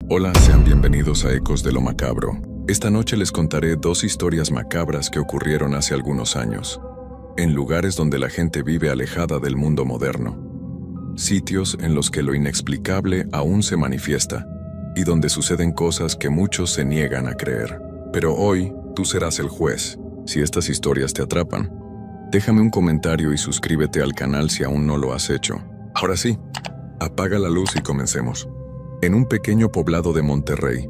Hola, sean bienvenidos a Ecos de lo Macabro. Esta noche les contaré dos historias macabras que ocurrieron hace algunos años, en lugares donde la gente vive alejada del mundo moderno. Sitios en los que lo inexplicable aún se manifiesta y donde suceden cosas que muchos se niegan a creer. Pero hoy, tú serás el juez, si estas historias te atrapan. Déjame un comentario y suscríbete al canal si aún no lo has hecho. Ahora sí, apaga la luz y comencemos. En un pequeño poblado de Monterrey,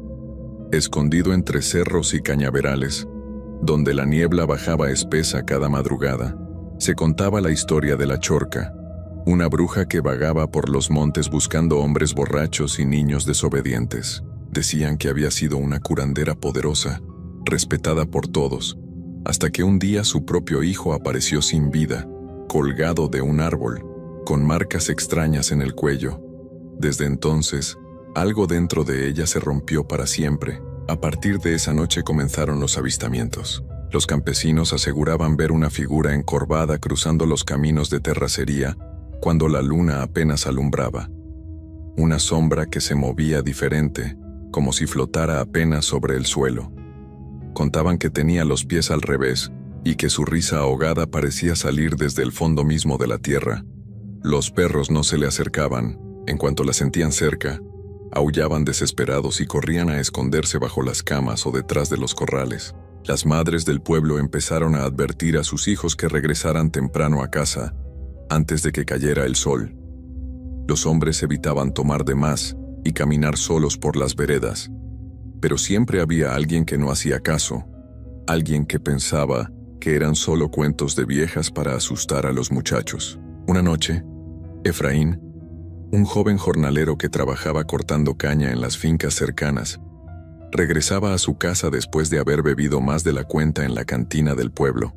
escondido entre cerros y cañaverales, donde la niebla bajaba espesa cada madrugada, se contaba la historia de la Chorca, una bruja que vagaba por los montes buscando hombres borrachos y niños desobedientes. Decían que había sido una curandera poderosa, respetada por todos, hasta que un día su propio hijo apareció sin vida, colgado de un árbol, con marcas extrañas en el cuello. Desde entonces, algo dentro de ella se rompió para siempre. A partir de esa noche comenzaron los avistamientos. Los campesinos aseguraban ver una figura encorvada cruzando los caminos de terracería cuando la luna apenas alumbraba. Una sombra que se movía diferente, como si flotara apenas sobre el suelo. Contaban que tenía los pies al revés y que su risa ahogada parecía salir desde el fondo mismo de la tierra. Los perros no se le acercaban. En cuanto la sentían cerca, aullaban desesperados y corrían a esconderse bajo las camas o detrás de los corrales. Las madres del pueblo empezaron a advertir a sus hijos que regresaran temprano a casa, antes de que cayera el sol. Los hombres evitaban tomar de más y caminar solos por las veredas, pero siempre había alguien que no hacía caso, alguien que pensaba que eran solo cuentos de viejas para asustar a los muchachos. Una noche, Efraín, un joven jornalero que trabajaba cortando caña en las fincas cercanas, regresaba a su casa después de haber bebido más de la cuenta en la cantina del pueblo.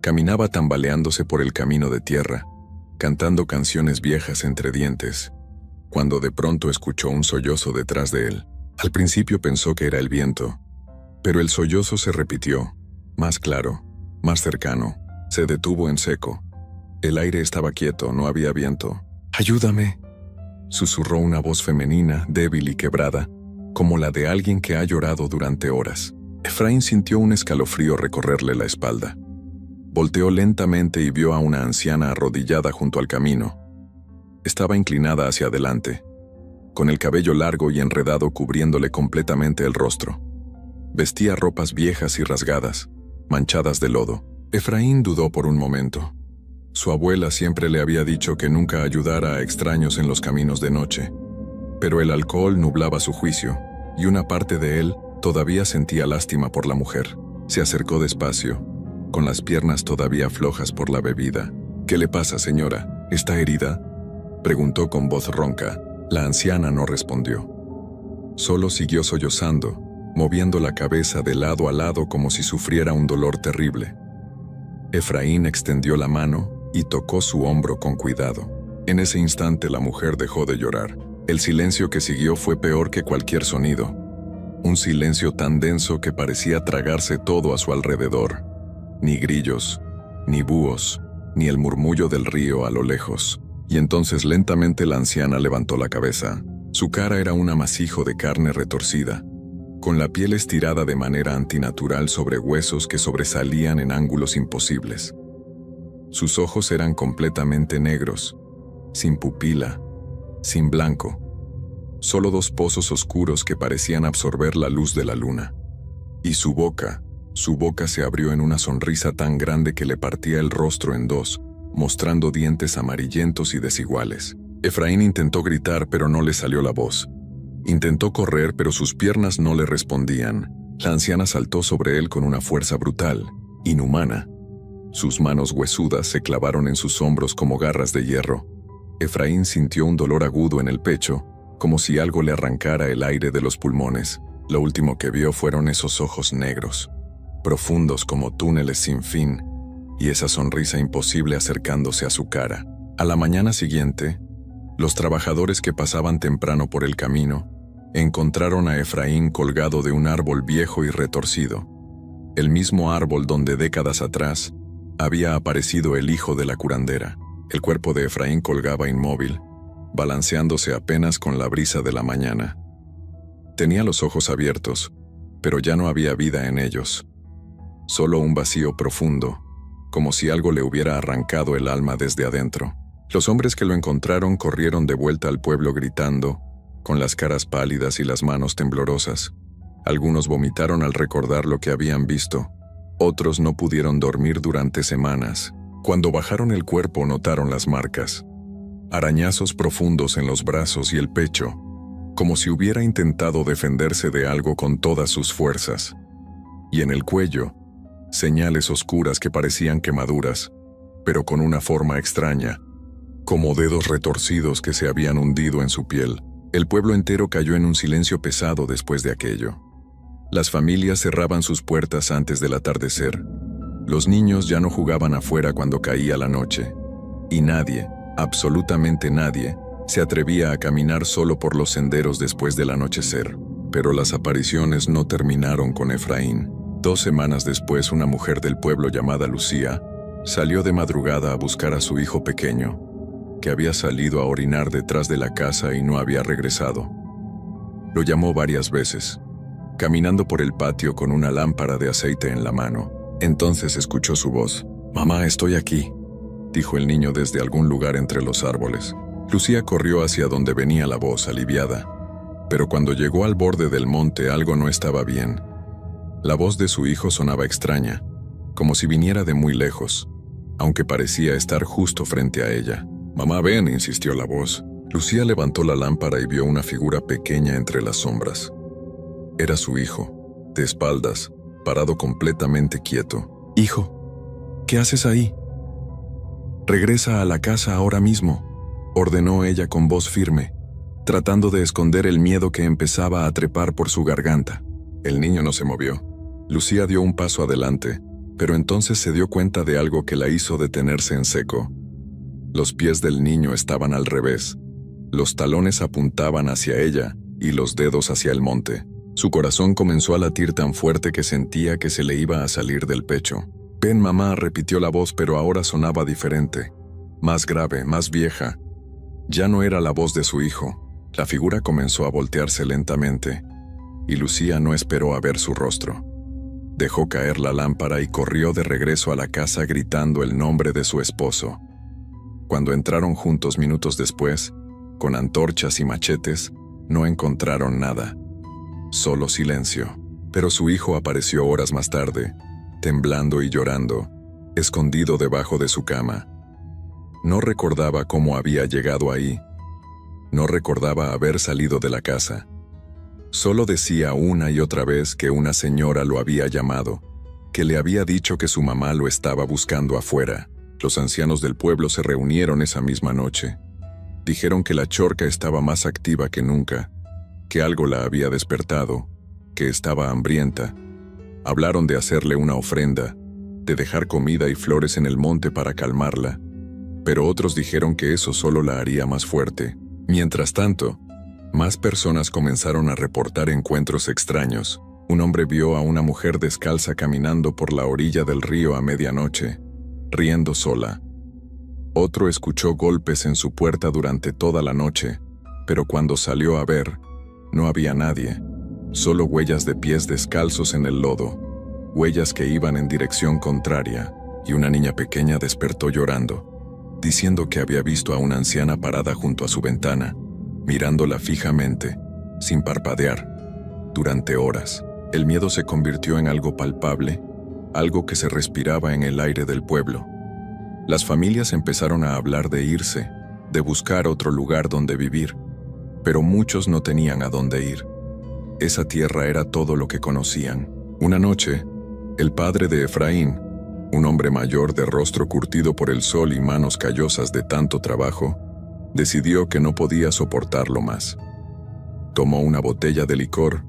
Caminaba tambaleándose por el camino de tierra, cantando canciones viejas entre dientes, cuando de pronto escuchó un sollozo detrás de él. Al principio pensó que era el viento, pero el sollozo se repitió, más claro, más cercano. Se detuvo en seco. El aire estaba quieto, no había viento. «¡Ayúdame!», susurró una voz femenina, débil y quebrada, como la de alguien que ha llorado durante horas. Efraín sintió un escalofrío recorrerle la espalda. Volteó lentamente y vio a una anciana arrodillada junto al camino. Estaba inclinada hacia adelante, con el cabello largo y enredado cubriéndole completamente el rostro. Vestía ropas viejas y rasgadas, manchadas de lodo. Efraín dudó por un momento. Su abuela siempre le había dicho que nunca ayudara a extraños en los caminos de noche, pero el alcohol nublaba su juicio, y una parte de él todavía sentía lástima por la mujer. Se acercó despacio, con las piernas todavía flojas por la bebida. «¿Qué le pasa, señora? ¿Está herida?», preguntó con voz ronca. La anciana no respondió. Solo siguió sollozando, moviendo la cabeza de lado a lado como si sufriera un dolor terrible. Efraín extendió la mano y tocó su hombro con cuidado. En ese instante la mujer dejó de llorar. El silencio que siguió fue peor que cualquier sonido. Un silencio tan denso que parecía tragarse todo a su alrededor. Ni grillos, ni búhos, ni el murmullo del río a lo lejos. Y entonces lentamente la anciana levantó la cabeza. Su cara era un amasijo de carne retorcida, con la piel estirada de manera antinatural sobre huesos que sobresalían en ángulos imposibles. Sus ojos eran completamente negros, sin pupila, sin blanco, solo dos pozos oscuros que parecían absorber la luz de la luna. Y su boca se abrió en una sonrisa tan grande que le partía el rostro en dos, mostrando dientes amarillentos y desiguales. Efraín intentó gritar, pero no le salió la voz. Intentó correr, pero sus piernas no le respondían. La anciana saltó sobre él con una fuerza brutal, inhumana. Sus manos huesudas se clavaron en sus hombros como garras de hierro. Efraín sintió un dolor agudo en el pecho, como si algo le arrancara el aire de los pulmones. Lo último que vio fueron esos ojos negros, profundos como túneles sin fin, y esa sonrisa imposible acercándose a su cara. A la mañana siguiente, los trabajadores que pasaban temprano por el camino encontraron a Efraín colgado de un árbol viejo y retorcido, el mismo árbol donde décadas atrás había aparecido el hijo de la curandera. El cuerpo de Efraín colgaba inmóvil, balanceándose apenas con la brisa de la mañana. Tenía los ojos abiertos, pero ya no había vida en ellos. Solo un vacío profundo, como si algo le hubiera arrancado el alma desde adentro. Los hombres que lo encontraron corrieron de vuelta al pueblo gritando, con las caras pálidas y las manos temblorosas. Algunos vomitaron al recordar lo que habían visto. Otros no pudieron dormir durante semanas. Cuando bajaron el cuerpo notaron las marcas. Arañazos profundos en los brazos y el pecho, como si hubiera intentado defenderse de algo con todas sus fuerzas. Y en el cuello, señales oscuras que parecían quemaduras, pero con una forma extraña, como dedos retorcidos que se habían hundido en su piel. El pueblo entero cayó en un silencio pesado después de aquello. Las familias cerraban sus puertas antes del atardecer. Los niños ya no jugaban afuera cuando caía la noche. Y nadie, absolutamente nadie, se atrevía a caminar solo por los senderos después del anochecer. Pero las apariciones no terminaron con Efraín. 2 semanas después, una mujer del pueblo llamada Lucía salió de madrugada a buscar a su hijo pequeño, que había salido a orinar detrás de la casa y no había regresado. Lo llamó varias veces, caminando por el patio con una lámpara de aceite en la mano. Entonces escuchó su voz. «Mamá, estoy aquí», dijo el niño desde algún lugar entre los árboles. Lucía corrió hacia donde venía la voz, aliviada. Pero cuando llegó al borde del monte, algo no estaba bien. La voz de su hijo sonaba extraña, como si viniera de muy lejos, aunque parecía estar justo frente a ella. «Mamá, ven», insistió la voz. Lucía levantó la lámpara y vio una figura pequeña entre las sombras. Era su hijo, de espaldas, parado completamente quieto. «Hijo, ¿qué haces ahí? Regresa a la casa ahora mismo», ordenó ella con voz firme, tratando de esconder el miedo que empezaba a trepar por su garganta. El niño no se movió. Lucía dio un paso adelante, pero entonces se dio cuenta de algo que la hizo detenerse en seco. Los pies del niño estaban al revés. Los talones apuntaban hacia ella y los dedos hacia el monte. Su corazón comenzó a latir tan fuerte que sentía que se le iba a salir del pecho. «Ven, mamá», repitió la voz, pero ahora sonaba diferente, más grave, más vieja. Ya no era la voz de su hijo. La figura comenzó a voltearse lentamente, y Lucía no esperó a ver su rostro. Dejó caer la lámpara y corrió de regreso a la casa gritando el nombre de su esposo. Cuando entraron juntos minutos después, con antorchas y machetes, no encontraron nada. Solo silencio. Pero su hijo apareció horas más tarde, temblando y llorando, escondido debajo de su cama. No recordaba cómo había llegado ahí. No recordaba haber salido de la casa. Solo decía una y otra vez que una señora lo había llamado, que le había dicho que su mamá lo estaba buscando afuera. Los ancianos del pueblo se reunieron esa misma noche. Dijeron que la chorca estaba más activa que nunca, que algo la había despertado, que estaba hambrienta. Hablaron de hacerle una ofrenda, de dejar comida y flores en el monte para calmarla, pero otros dijeron que eso solo la haría más fuerte. Mientras tanto, más personas comenzaron a reportar encuentros extraños. Un hombre vio a una mujer descalza caminando por la orilla del río a medianoche, riendo sola. Otro escuchó golpes en su puerta durante toda la noche, pero cuando salió a ver, no había nadie, solo huellas de pies descalzos en el lodo, huellas que iban en dirección contraria, y una niña pequeña despertó llorando, diciendo que había visto a una anciana parada junto a su ventana, mirándola fijamente, sin parpadear, durante horas. El miedo se convirtió en algo palpable, algo que se respiraba en el aire del pueblo. Las familias empezaron a hablar de irse, de buscar otro lugar donde vivir, pero muchos no tenían a dónde ir. Esa tierra era todo lo que conocían. Una noche, el padre de Efraín, un hombre mayor de rostro curtido por el sol y manos callosas de tanto trabajo, decidió que no podía soportarlo más. Tomó una botella de licor,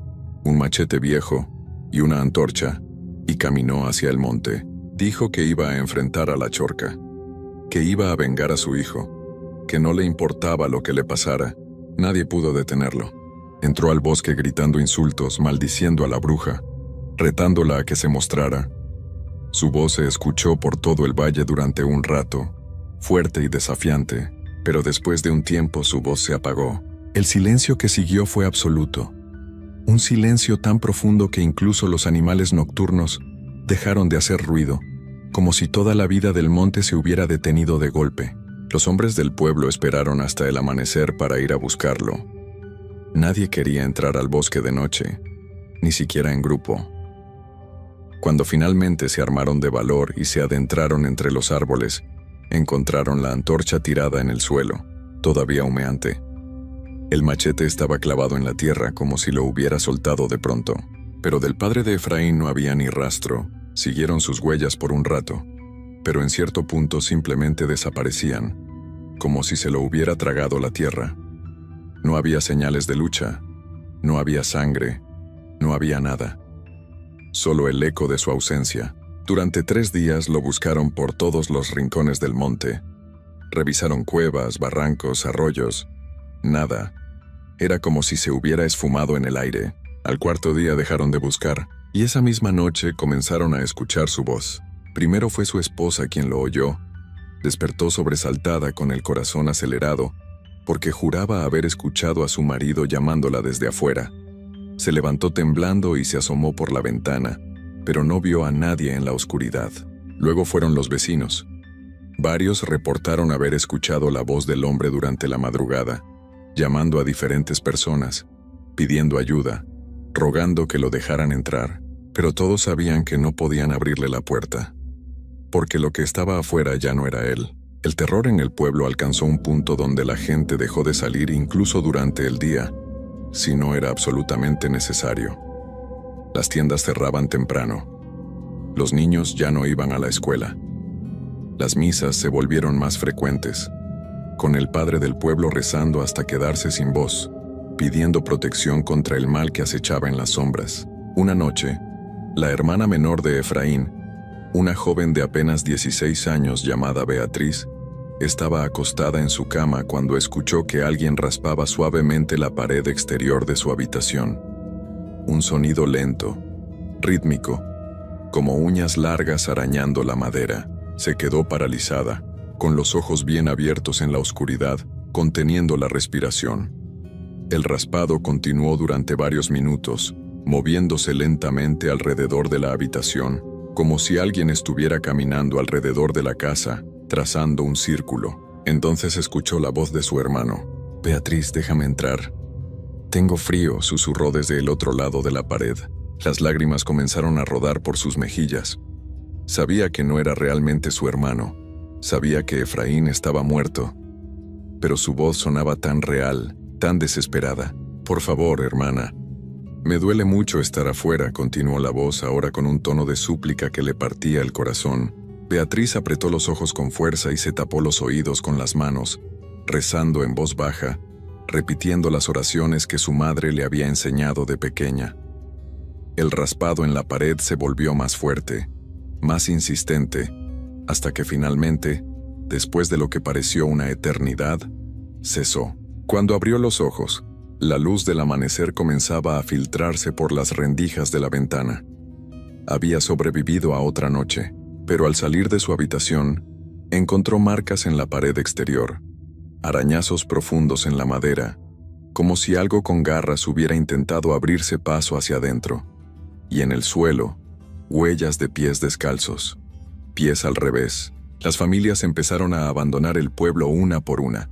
un machete viejo y una antorcha, y caminó hacia el monte. Dijo que iba a enfrentar a la chorca, que iba a vengar a su hijo, que no le importaba lo que le pasara. Nadie pudo detenerlo. Entró al bosque gritando insultos, maldiciendo a la bruja, retándola a que se mostrara. Su voz se escuchó por todo el valle durante un rato, fuerte y desafiante, pero después de un tiempo su voz se apagó. El silencio que siguió fue absoluto. Un silencio tan profundo que incluso los animales nocturnos dejaron de hacer ruido, como si toda la vida del monte se hubiera detenido de golpe. Los hombres del pueblo esperaron hasta el amanecer para ir a buscarlo. Nadie quería entrar al bosque de noche, ni siquiera en grupo. Cuando finalmente se armaron de valor y se adentraron entre los árboles, encontraron la antorcha tirada en el suelo, todavía humeante. El machete estaba clavado en la tierra como si lo hubiera soltado de pronto, pero del padre de Efraín no había ni rastro. Siguieron sus huellas por un rato, pero en cierto punto simplemente desaparecían, como si se lo hubiera tragado la tierra. No había señales de lucha, no había sangre, no había nada. Solo el eco de su ausencia. Durante 3 días lo buscaron por todos los rincones del monte. Revisaron cuevas, barrancos, arroyos. Nada. Era como si se hubiera esfumado en el aire. Al 4.º día dejaron de buscar, y esa misma noche comenzaron a escuchar su voz. Primero fue su esposa quien lo oyó. Despertó sobresaltada con el corazón acelerado, porque juraba haber escuchado a su marido llamándola desde afuera. Se levantó temblando y se asomó por la ventana, pero no vio a nadie en la oscuridad. Luego fueron los vecinos. Varios reportaron haber escuchado la voz del hombre durante la madrugada, llamando a diferentes personas, pidiendo ayuda, rogando que lo dejaran entrar, pero todos sabían que no podían abrirle la puerta, porque lo que estaba afuera ya no era él. El terror en el pueblo alcanzó un punto donde la gente dejó de salir incluso durante el día, si no era absolutamente necesario. Las tiendas cerraban temprano. Los niños ya no iban a la escuela. Las misas se volvieron más frecuentes, con el padre del pueblo rezando hasta quedarse sin voz, pidiendo protección contra el mal que acechaba en las sombras. Una noche, la hermana menor de Efraín, una joven de apenas 16 años llamada Beatriz, estaba acostada en su cama cuando escuchó que alguien raspaba suavemente la pared exterior de su habitación. Un sonido lento, rítmico, como uñas largas arañando la madera. Se quedó paralizada, con los ojos bien abiertos en la oscuridad, conteniendo la respiración. El raspado continuó durante varios minutos, moviéndose lentamente alrededor de la habitación, como si alguien estuviera caminando alrededor de la casa, trazando un círculo. Entonces escuchó la voz de su hermano. «Beatriz, déjame entrar». «Tengo frío», susurró desde el otro lado de la pared. Las lágrimas comenzaron a rodar por sus mejillas. Sabía que no era realmente su hermano. Sabía que Efraín estaba muerto. Pero su voz sonaba tan real, tan desesperada. «Por favor, hermana». «Me duele mucho estar afuera», continuó la voz ahora con un tono de súplica que le partía el corazón. Beatriz apretó los ojos con fuerza y se tapó los oídos con las manos, rezando en voz baja, repitiendo las oraciones que su madre le había enseñado de pequeña. El raspado en la pared se volvió más fuerte, más insistente, hasta que finalmente, después de lo que pareció una eternidad, cesó. Cuando abrió los ojos, la luz del amanecer comenzaba a filtrarse por las rendijas de la ventana. Había sobrevivido a otra noche, pero al salir de su habitación, encontró marcas en la pared exterior, arañazos profundos en la madera, como si algo con garras hubiera intentado abrirse paso hacia adentro, y en el suelo, huellas de pies descalzos, pies al revés. Las familias empezaron a abandonar el pueblo una por una.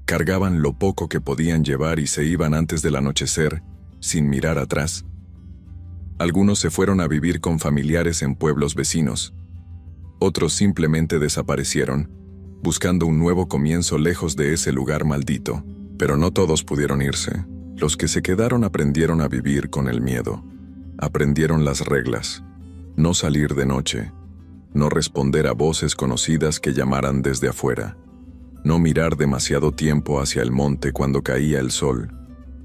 Cargaban lo poco que podían llevar y se iban antes del anochecer, sin mirar atrás. Algunos se fueron a vivir con familiares en pueblos vecinos. Otros simplemente desaparecieron, buscando un nuevo comienzo lejos de ese lugar maldito. Pero no todos pudieron irse. Los que se quedaron aprendieron a vivir con el miedo. Aprendieron las reglas. No salir de noche. No responder a voces conocidas que llamaran desde afuera. No mirar demasiado tiempo hacia el monte cuando caía el sol.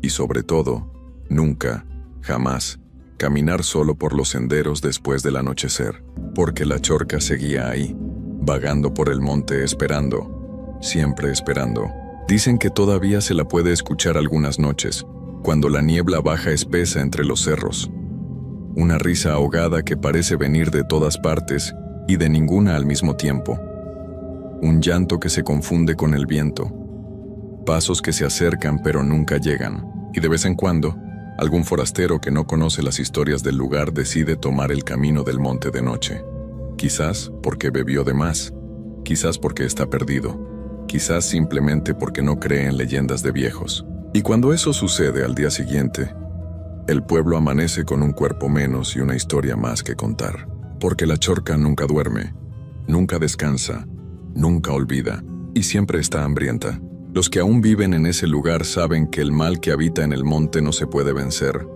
Y sobre todo, nunca, jamás, caminar solo por los senderos después del anochecer. Porque la chorca seguía ahí, vagando por el monte esperando, siempre esperando. Dicen que todavía se la puede escuchar algunas noches, cuando la niebla baja espesa entre los cerros. Una risa ahogada que parece venir de todas partes y de ninguna al mismo tiempo. Un llanto que se confunde con el viento. Pasos que se acercan pero nunca llegan. Y de vez en cuando, Algún forastero que no conoce las historias del lugar decide tomar el camino del monte de noche. Quizás porque bebió de más, quizás porque está perdido, quizás simplemente porque no cree en leyendas de viejos. Y cuando eso sucede al día siguiente, el pueblo amanece con un cuerpo menos y una historia más que contar. Porque la Chorca nunca duerme, nunca descansa, nunca olvida, y siempre está hambrienta. Los que aún viven en ese lugar saben que el mal que habita en el monte no se puede vencer.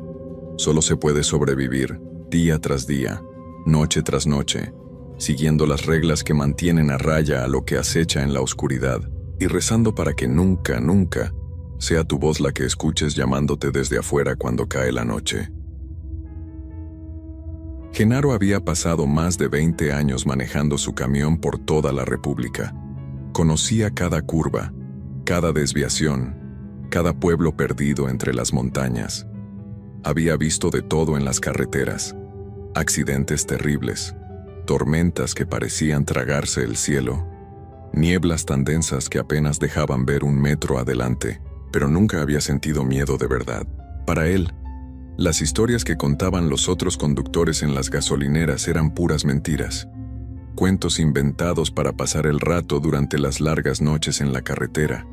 Solo se puede sobrevivir, día tras día, noche tras noche, siguiendo las reglas que mantienen a raya a lo que acecha en la oscuridad, y rezando para que nunca, nunca, sea tu voz la que escuches llamándote desde afuera cuando cae la noche. Genaro había pasado más de 20 años manejando su camión por toda la República. Conocía cada curva, cada desviación, cada pueblo perdido entre las montañas. Había visto de todo en las carreteras: accidentes terribles, tormentas que parecían tragarse el cielo, nieblas tan densas que apenas dejaban ver un metro adelante, pero nunca había sentido miedo de verdad. Para él, las historias que contaban los otros conductores en las gasolineras eran puras mentiras, cuentos inventados para pasar el rato durante las largas noches en la carretera.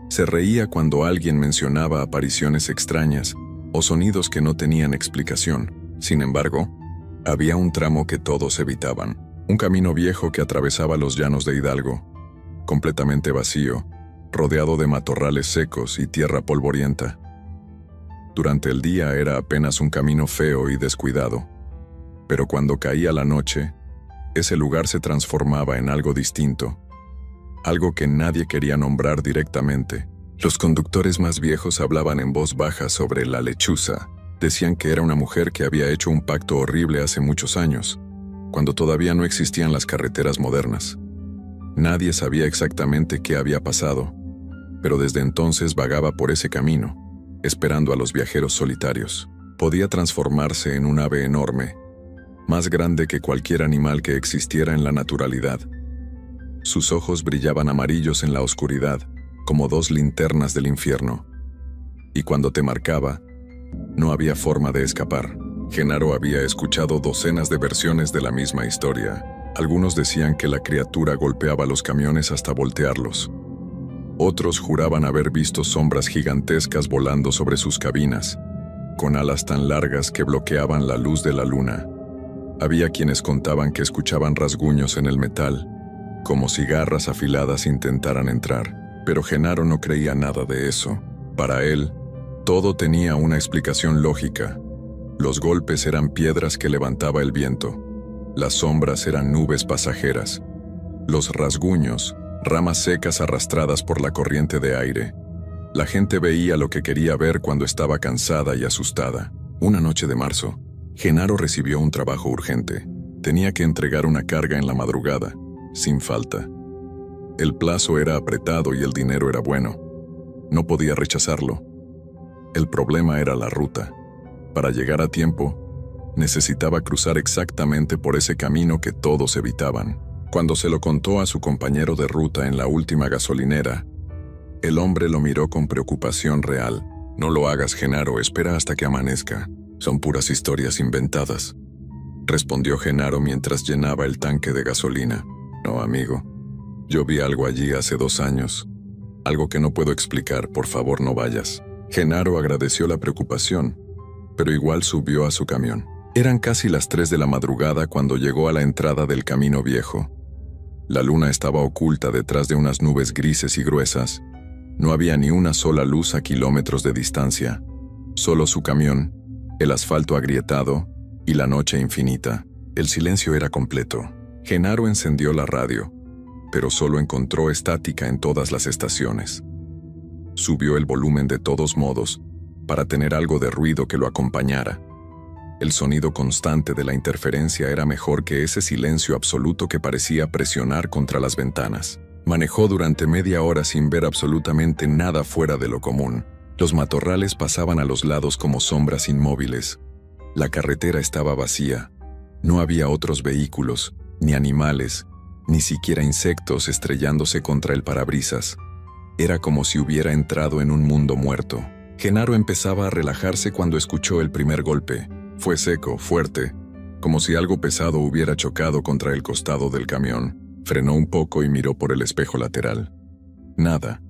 Se reía cuando alguien mencionaba apariciones extrañas o sonidos que no tenían explicación. Sin embargo, había un tramo que todos evitaban, un camino viejo que atravesaba los llanos de Hidalgo, completamente vacío, rodeado de matorrales secos y tierra polvorienta. Durante el día era apenas un camino feo y descuidado, pero cuando caía la noche, ese lugar se transformaba en algo distinto, algo que nadie quería nombrar directamente. Los conductores más viejos hablaban en voz baja sobre la lechuza. Decían que era una mujer que había hecho un pacto horrible hace muchos años, cuando todavía no existían las carreteras modernas. Nadie sabía exactamente qué había pasado, pero desde entonces vagaba por ese camino, esperando a los viajeros solitarios. Podía transformarse en un ave enorme, más grande que cualquier animal que existiera en la naturalidad. Sus ojos brillaban amarillos en la oscuridad, como dos linternas del infierno. Y cuando te marcaba, no había forma de escapar. Genaro había escuchado docenas de versiones de la misma historia. Algunos decían que la criatura golpeaba los camiones hasta voltearlos. Otros juraban haber visto sombras gigantescas volando sobre sus cabinas, con alas tan largas que bloqueaban la luz de la luna. Había quienes contaban que escuchaban rasguños en el metal, como si garras afiladas intentaran entrar, pero Genaro no creía nada de eso. Para él, todo tenía una explicación lógica. Los golpes eran piedras que levantaba el viento, las sombras eran nubes pasajeras, los rasguños, ramas secas arrastradas por la corriente de aire. La gente veía lo que quería ver cuando estaba cansada y asustada. Una noche de marzo, Genaro recibió un trabajo urgente. Tenía que entregar una carga en la madrugada, sin falta. El plazo era apretado y el dinero era bueno. No podía rechazarlo. El problema era la ruta. Para llegar a tiempo, necesitaba cruzar exactamente por ese camino que todos evitaban. Cuando se lo contó a su compañero de ruta en la última gasolinera, el hombre lo miró con preocupación real. «No lo hagas, Genaro, espera hasta que amanezca. Son puras historias inventadas», respondió Genaro mientras llenaba el tanque de gasolina. «No, amigo. Yo vi algo allí hace 2 años. Algo que no puedo explicar, por favor no vayas». Genaro agradeció la preocupación, pero igual subió a su camión. Eran casi las 3 de la madrugada cuando llegó a la entrada del camino viejo. La luna estaba oculta detrás de unas nubes grises y gruesas. No había ni una sola luz a kilómetros de distancia. Solo su camión, el asfalto agrietado y la noche infinita. El silencio era completo. Genaro encendió la radio, pero solo encontró estática en todas las estaciones. Subió el volumen de todos modos, para tener algo de ruido que lo acompañara. El sonido constante de la interferencia era mejor que ese silencio absoluto que parecía presionar contra las ventanas. Manejó durante media hora sin ver absolutamente nada fuera de lo común. Los matorrales pasaban a los lados como sombras inmóviles. La carretera estaba vacía. No había otros vehículos, ni animales, ni siquiera insectos estrellándose contra el parabrisas. Era como si hubiera entrado en un mundo muerto. Genaro empezaba a relajarse cuando escuchó el primer golpe. Fue seco, fuerte, como si algo pesado hubiera chocado contra el costado del camión. Frenó un poco y miró por el espejo lateral. Nada,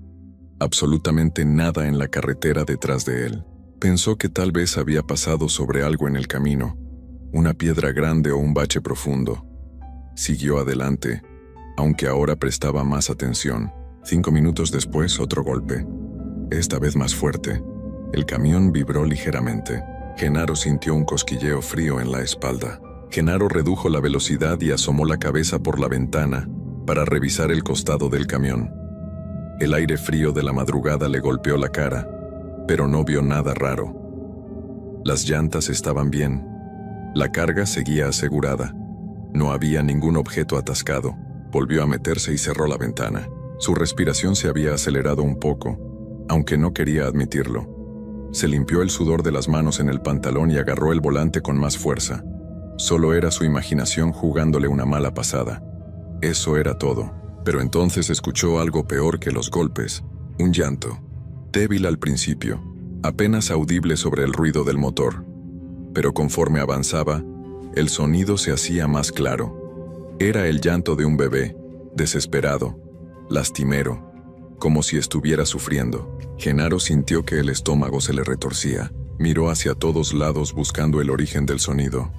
absolutamente nada en la carretera detrás de él. Pensó que tal vez había pasado sobre algo en el camino, una piedra grande o un bache profundo. Siguió adelante, aunque ahora prestaba más atención. 5 minutos después, otro golpe. Esta vez más fuerte. El camión vibró ligeramente. Genaro sintió un cosquilleo frío en la espalda. Genaro redujo la velocidad y asomó la cabeza por la ventana para revisar el costado del camión. El aire frío de la madrugada le golpeó la cara, pero no vio nada raro. Las llantas estaban bien. La carga seguía asegurada. No había ningún objeto atascado. Volvió a meterse y cerró la ventana. Su respiración se había acelerado un poco, aunque no quería admitirlo. Se limpió el sudor de las manos en el pantalón y agarró el volante con más fuerza. Solo era su imaginación jugándole una mala pasada. Eso era todo. Pero entonces escuchó algo peor que los golpes. Un llanto. Débil al principio, apenas audible sobre el ruido del motor. Pero conforme avanzaba, el sonido se hacía más claro. Era el llanto de un bebé, desesperado, lastimero, como si estuviera sufriendo. Genaro sintió que el estómago se le retorcía. Miró hacia todos lados buscando el origen del sonido.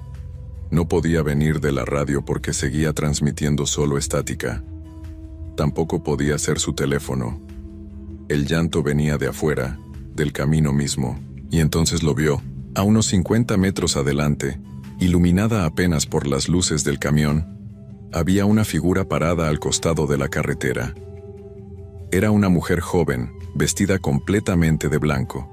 No podía venir de la radio porque seguía transmitiendo solo estática. Tampoco podía ser su teléfono. El llanto venía de afuera, del camino mismo, y entonces lo vio, a unos 50 metros adelante, iluminada apenas por las luces del camión. Había una figura parada al costado de la carretera. Era una mujer joven, vestida completamente de blanco.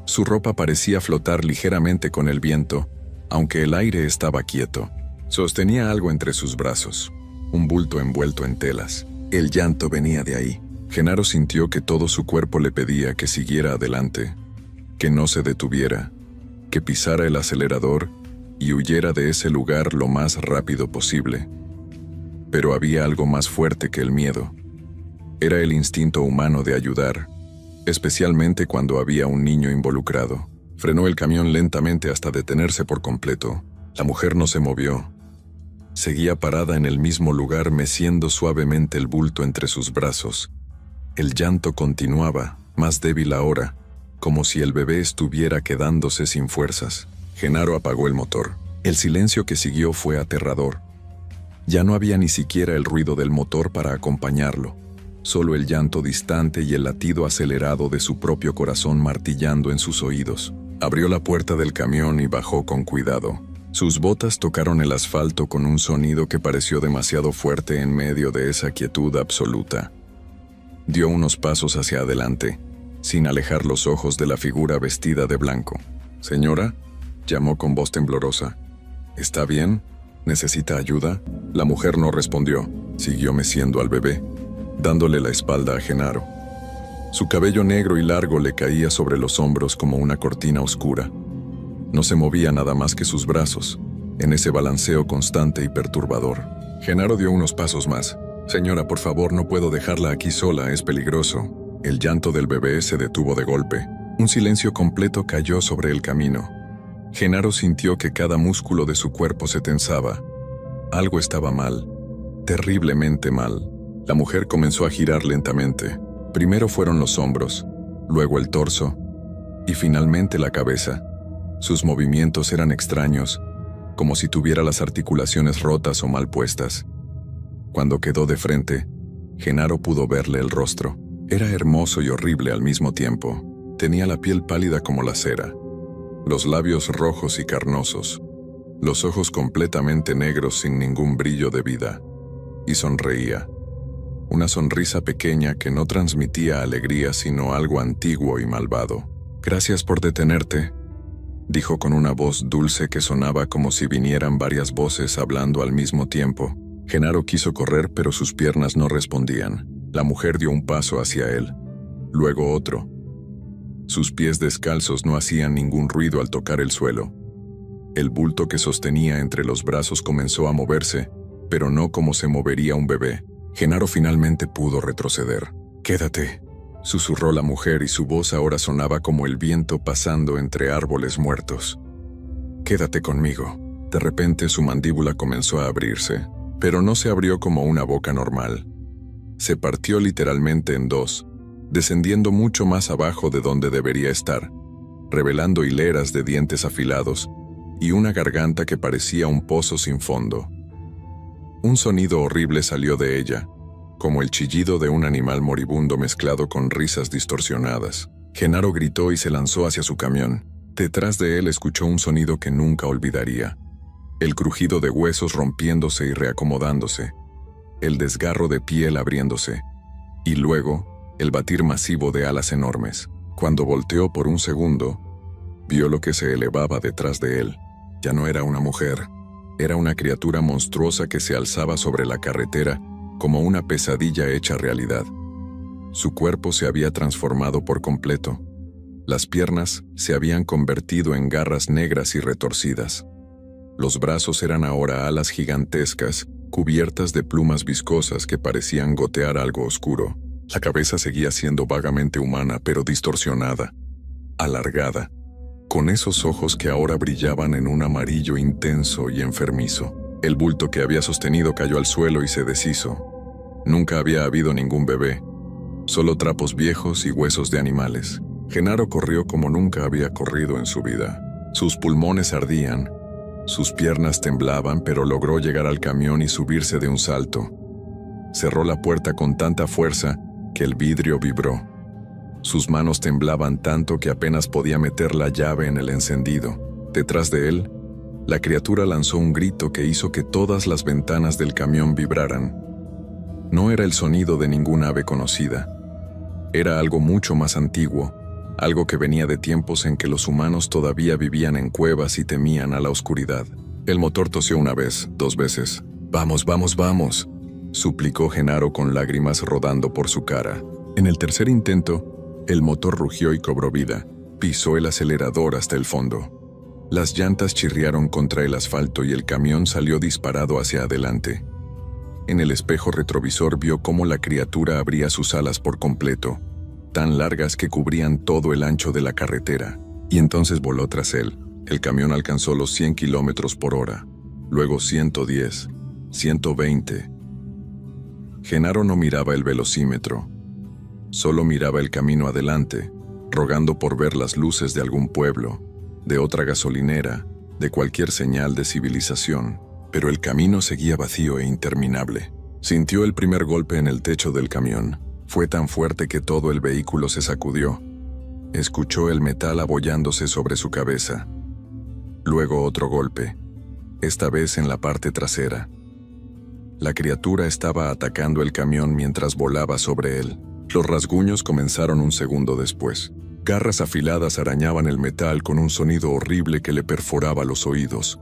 Su ropa parecía flotar ligeramente con el viento, aunque el aire estaba quieto. Sostenía algo entre sus brazos, un bulto envuelto en telas. El llanto venía de ahí. Genaro sintió que todo su cuerpo le pedía que siguiera adelante, que no se detuviera, que pisara el acelerador y huyera de ese lugar lo más rápido posible. Pero había algo más fuerte que el miedo. Era el instinto humano de ayudar, especialmente cuando había un niño involucrado. Frenó el camión lentamente hasta detenerse por completo. La mujer no se movió. Seguía parada en el mismo lugar, meciendo suavemente el bulto entre sus brazos. El llanto continuaba, más débil ahora, como si el bebé estuviera quedándose sin fuerzas. Genaro apagó el motor. El silencio que siguió fue aterrador. Ya no había ni siquiera el ruido del motor para acompañarlo, solo el llanto distante y el latido acelerado de su propio corazón martillando en sus oídos. Abrió la puerta del camión y bajó con cuidado. Sus botas tocaron el asfalto con un sonido que pareció demasiado fuerte en medio de esa quietud absoluta. Dio unos pasos hacia adelante, sin alejar los ojos de la figura vestida de blanco. «Señora», llamó con voz temblorosa. «¿Está bien? ¿Necesita ayuda?» La mujer no respondió. Siguió meciendo al bebé, dándole la espalda a Genaro. Su cabello negro y largo le caía sobre los hombros como una cortina oscura. No se movía nada más que sus brazos, en ese balanceo constante y perturbador. Genaro dio unos pasos más. «Señora, por favor, no puedo dejarla aquí sola, es peligroso». El llanto del bebé se detuvo de golpe. Un silencio completo cayó sobre el camino. Genaro sintió que cada músculo de su cuerpo se tensaba. Algo estaba mal, terriblemente mal. La mujer comenzó a girar lentamente. Primero fueron los hombros, luego el torso, y finalmente la cabeza. Sus movimientos eran extraños, como si tuviera las articulaciones rotas o mal puestas. Cuando quedó de frente, Genaro pudo verle el rostro. Era hermoso y horrible al mismo tiempo. Tenía la piel pálida como la cera, los labios rojos y carnosos, los ojos completamente negros sin ningún brillo de vida, y sonreía. Una sonrisa pequeña que no transmitía alegría sino algo antiguo y malvado. «Gracias por detenerte», dijo con una voz dulce que sonaba como si vinieran varias voces hablando al mismo tiempo. Genaro quiso correr, pero sus piernas no respondían. La mujer dio un paso hacia él, luego otro. Sus pies descalzos no hacían ningún ruido al tocar el suelo. El bulto que sostenía entre los brazos comenzó a moverse, pero no como se movería un bebé. Genaro finalmente pudo retroceder. «Quédate», susurró la mujer y su voz ahora sonaba como el viento pasando entre árboles muertos. «Quédate conmigo». De repente su mandíbula comenzó a abrirse, pero no se abrió como una boca normal. Se partió literalmente en dos, descendiendo mucho más abajo de donde debería estar, revelando hileras de dientes afilados y una garganta que parecía un pozo sin fondo. Un sonido horrible salió de ella, como el chillido de un animal moribundo mezclado con risas distorsionadas. Genaro gritó y se lanzó hacia su camión. Detrás de él escuchó un sonido que nunca olvidaría. El crujido de huesos rompiéndose y reacomodándose, el desgarro de piel abriéndose, y luego el batir masivo de alas enormes. Cuando volteó por un segundo, vio lo que se elevaba detrás de él. Ya no era una mujer, era una criatura monstruosa que se alzaba sobre la carretera como una pesadilla hecha realidad. Su cuerpo se había transformado por completo. Las piernas se habían convertido en garras negras y retorcidas. Los brazos eran ahora alas gigantescas, cubiertas de plumas viscosas que parecían gotear algo oscuro. La cabeza seguía siendo vagamente humana, pero distorsionada, alargada, con esos ojos que ahora brillaban en un amarillo intenso y enfermizo. El bulto que había sostenido cayó al suelo y se deshizo. Nunca había habido ningún bebé, solo trapos viejos y huesos de animales. Genaro corrió como nunca había corrido en su vida. Sus pulmones ardían, sus piernas temblaban, pero logró llegar al camión y subirse de un salto. Cerró la puerta con tanta fuerza que el vidrio vibró. Sus manos temblaban tanto que apenas podía meter la llave en el encendido. Detrás de él, la criatura lanzó un grito que hizo que todas las ventanas del camión vibraran. No era el sonido de ninguna ave conocida. Era algo mucho más antiguo, algo que venía de tiempos en que los humanos todavía vivían en cuevas y temían a la oscuridad. El motor tosió una vez, dos veces. «Vamos, vamos, vamos», suplicó Genaro con lágrimas rodando por su cara. En el tercer intento, el motor rugió y cobró vida. Pisó el acelerador hasta el fondo. Las llantas chirriaron contra el asfalto y el camión salió disparado hacia adelante. En el espejo retrovisor vio cómo la criatura abría sus alas por completo, tan largas que cubrían todo el ancho de la carretera, y entonces voló tras él. El camión alcanzó los 100 kilómetros por hora, luego 110, 120. Genaro no miraba el velocímetro, solo miraba el camino adelante, rogando por ver las luces de algún pueblo, de otra gasolinera, de cualquier señal de civilización, pero el camino seguía vacío e interminable. Sintió el primer golpe en el techo del camión. Fue tan fuerte que todo el vehículo se sacudió. Escuchó el metal abollándose sobre su cabeza. Luego otro golpe, esta vez en la parte trasera. La criatura estaba atacando el camión mientras volaba sobre él. Los rasguños comenzaron un segundo después. Garras afiladas arañaban el metal con un sonido horrible que le perforaba los oídos.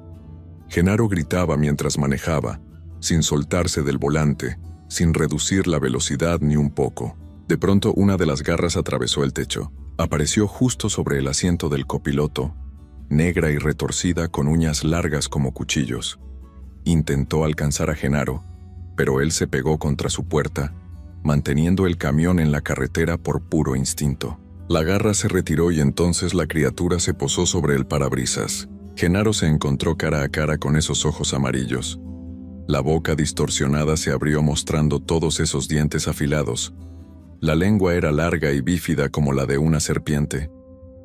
Genaro gritaba mientras manejaba, sin soltarse del volante, sin reducir la velocidad ni un poco. De pronto una de las garras atravesó el techo. Apareció justo sobre el asiento del copiloto, negra y retorcida con uñas largas como cuchillos. Intentó alcanzar a Genaro, pero él se pegó contra su puerta, manteniendo el camión en la carretera por puro instinto. La garra se retiró y entonces la criatura se posó sobre el parabrisas. Genaro se encontró cara a cara con esos ojos amarillos. La boca distorsionada se abrió mostrando todos esos dientes afilados. La lengua era larga y bífida como la de una serpiente.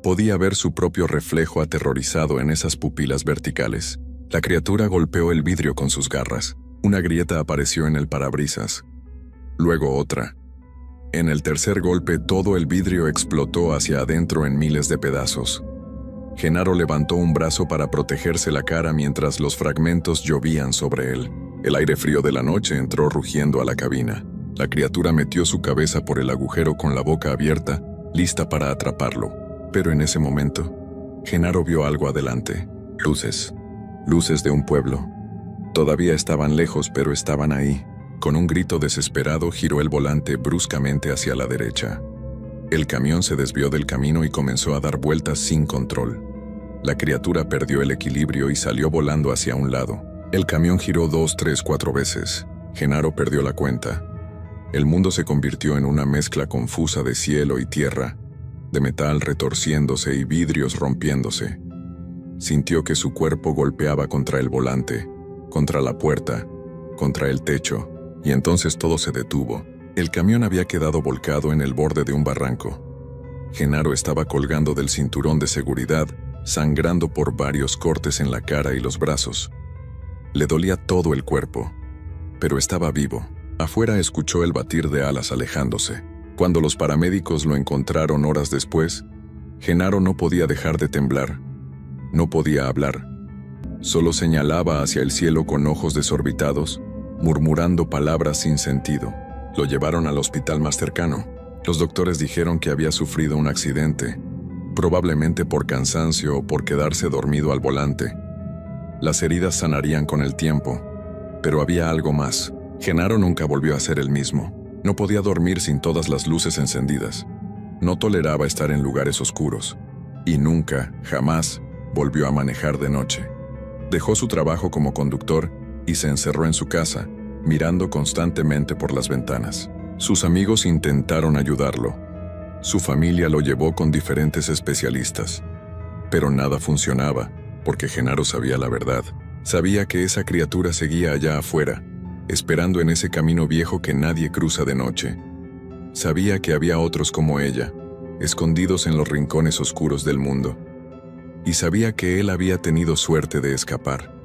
Podía ver su propio reflejo aterrorizado en esas pupilas verticales. La criatura golpeó el vidrio con sus garras. Una grieta apareció en el parabrisas. Luego otra. En el tercer golpe todo el vidrio explotó hacia adentro en miles de pedazos. Genaro levantó un brazo para protegerse la cara mientras los fragmentos llovían sobre él. El aire frío de la noche entró rugiendo a la cabina. La criatura metió su cabeza por el agujero con la boca abierta, lista para atraparlo. Pero en ese momento, Genaro vio algo adelante. Luces. Luces de un pueblo. Todavía estaban lejos, pero estaban ahí. Con un grito desesperado giró el volante bruscamente hacia la derecha. El camión se desvió del camino y comenzó a dar vueltas sin control. La criatura perdió el equilibrio y salió volando hacia un lado. El camión giró 2, 3, 4 veces. Genaro perdió la cuenta. El mundo se convirtió en una mezcla confusa de cielo y tierra, de metal retorciéndose y vidrios rompiéndose. Sintió que su cuerpo golpeaba contra el volante, contra la puerta, contra el techo, y entonces todo se detuvo. El camión había quedado volcado en el borde de un barranco. Genaro estaba colgando del cinturón de seguridad, sangrando por varios cortes en la cara y los brazos. Le dolía todo el cuerpo, pero estaba vivo. Afuera escuchó el batir de alas alejándose. Cuando los paramédicos lo encontraron horas después, Genaro no podía dejar de temblar. No podía hablar. Solo señalaba hacia el cielo con ojos desorbitados, murmurando palabras sin sentido. Lo llevaron al hospital más cercano. Los doctores dijeron que había sufrido un accidente, probablemente por cansancio o por quedarse dormido al volante. Las heridas sanarían con el tiempo, pero había algo más. Genaro nunca volvió a ser el mismo. No podía dormir sin todas las luces encendidas. No toleraba estar en lugares oscuros. Y nunca, jamás, volvió a manejar de noche. Dejó su trabajo como conductor y se encerró en su casa, mirando constantemente por las ventanas. Sus amigos intentaron ayudarlo. Su familia lo llevó con diferentes especialistas. Pero nada funcionaba, porque Genaro sabía la verdad. Sabía que esa criatura seguía allá afuera, esperando en ese camino viejo que nadie cruza de noche. Sabía que había otros como ella, escondidos en los rincones oscuros del mundo. Y sabía que él había tenido suerte de escapar.